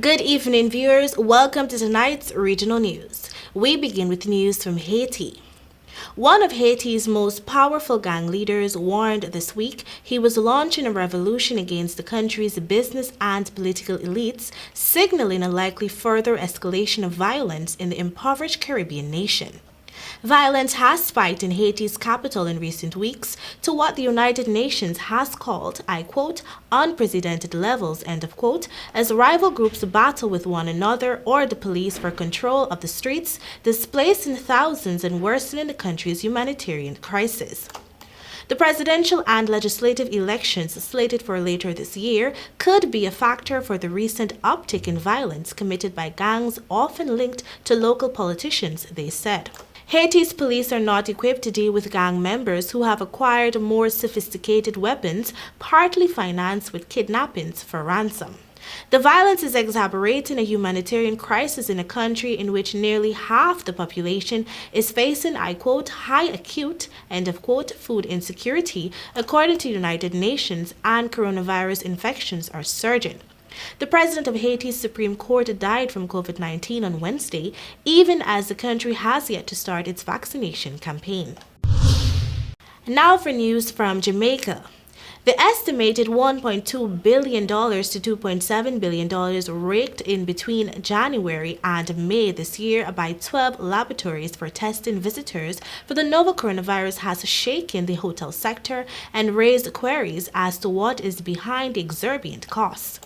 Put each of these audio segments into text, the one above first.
Good evening, viewers. Welcome to tonight's regional news. We begin with news from Haiti. One of Haiti's most powerful gang leaders warned this week he was launching a revolution against the country's business and political elites, signaling a likely further escalation of violence in the impoverished Caribbean nation. Violence has spiked in Haiti's capital in recent weeks to what the United Nations has called, I quote, unprecedented levels, end of quote, as rival groups battle with one another or the police for control of the streets, displacing thousands and worsening the country's humanitarian crisis. The presidential and legislative elections slated for later this year could be a factor for the recent uptick in violence committed by gangs often linked to local politicians, they said. Haiti's police are not equipped to deal with gang members who have acquired more sophisticated weapons, partly financed with kidnappings for ransom. The violence is exacerbating a humanitarian crisis in a country in which nearly half the population is facing, I quote, high acute, end of quote, food insecurity, according to the United Nations, and coronavirus infections are surging. The president of Haiti's Supreme Court died from COVID-19 on Wednesday, even as the country has yet to start its vaccination campaign. Now for news from Jamaica. The estimated $1.2 billion to $2.7 billion raked in between January and May this year by 12 laboratories for testing visitors for the novel coronavirus has shaken the hotel sector and raised queries as to what is behind the exorbitant costs.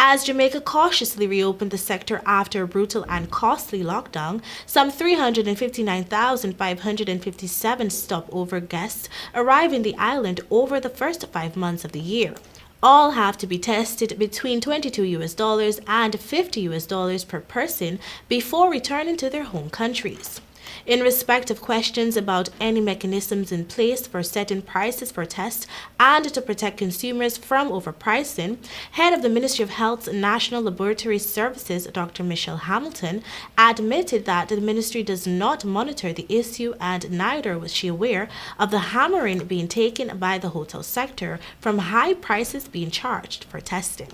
As Jamaica cautiously reopened the sector after a brutal and costly lockdown, some 359,557 stopover guests arrive in the island over the first 5 months of the year. All have to be tested between $22 and $50 per person before returning to their home countries. In respect of questions about any mechanisms in place for setting prices for tests and to protect consumers from overpricing, head of the Ministry of Health's National Laboratory Services, Dr. Michelle Hamilton, admitted that the ministry does not monitor the issue and neither was she aware of the hammering being taken by the hotel sector from high prices being charged for testing.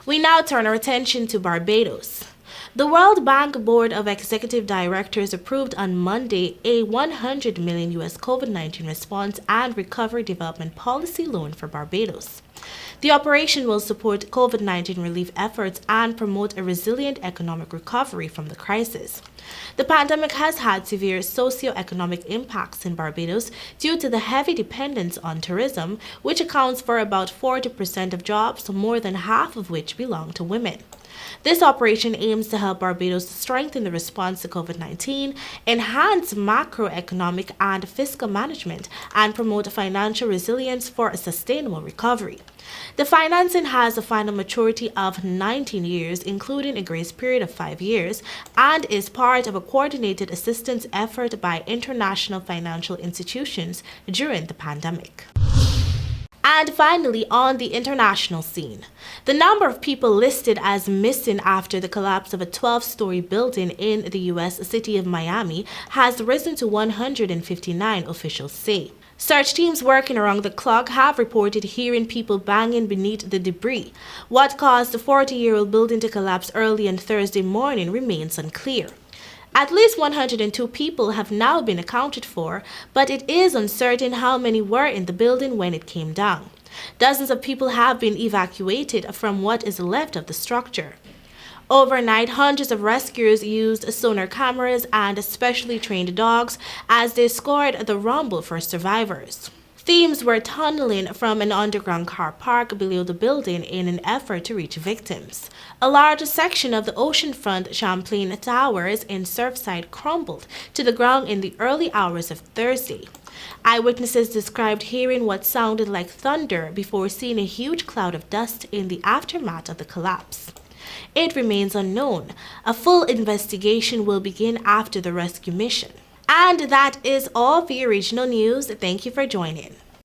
We now turn our attention to Barbados. The World Bank Board of Executive Directors approved on Monday a $100 million U.S. COVID-19 response and recovery development policy loan for Barbados. The operation will support COVID-19 relief efforts and promote a resilient economic recovery from the crisis. The pandemic has had severe socioeconomic impacts in Barbados due to the heavy dependence on tourism, which accounts for about 40% of jobs, more than half of which belong to women. This operation aims to help Barbados strengthen the response to COVID-19, enhance macroeconomic and fiscal management, and promote financial resilience for a sustainable recovery. The financing has a final maturity of 19 years, including a grace period of 5 years, and is part of a coordinated assistance effort by international financial institutions during the pandemic. And finally, on the international scene, the number of people listed as missing after the collapse of a 12-story building in the U.S. city of Miami has risen to 159, officials say. Search teams working around the clock have reported hearing people banging beneath the debris. What caused the 40-year-old building to collapse early on Thursday morning remains unclear. At least 102 people have now been accounted for, but it is uncertain how many were in the building when it came down. Dozens of people have been evacuated from what is left of the structure. Overnight, hundreds of rescuers used sonar cameras and specially trained dogs as they scoured the rumble for survivors. Teams were tunneling from an underground car park below the building in an effort to reach victims. A large section of the oceanfront Champlain Towers in Surfside crumbled to the ground in the early hours of Thursday. Eyewitnesses described hearing what sounded like thunder before seeing a huge cloud of dust in the aftermath of the collapse. It remains unknown. A full investigation will begin after the rescue mission. And that is all for your regional news. Thank you for joining.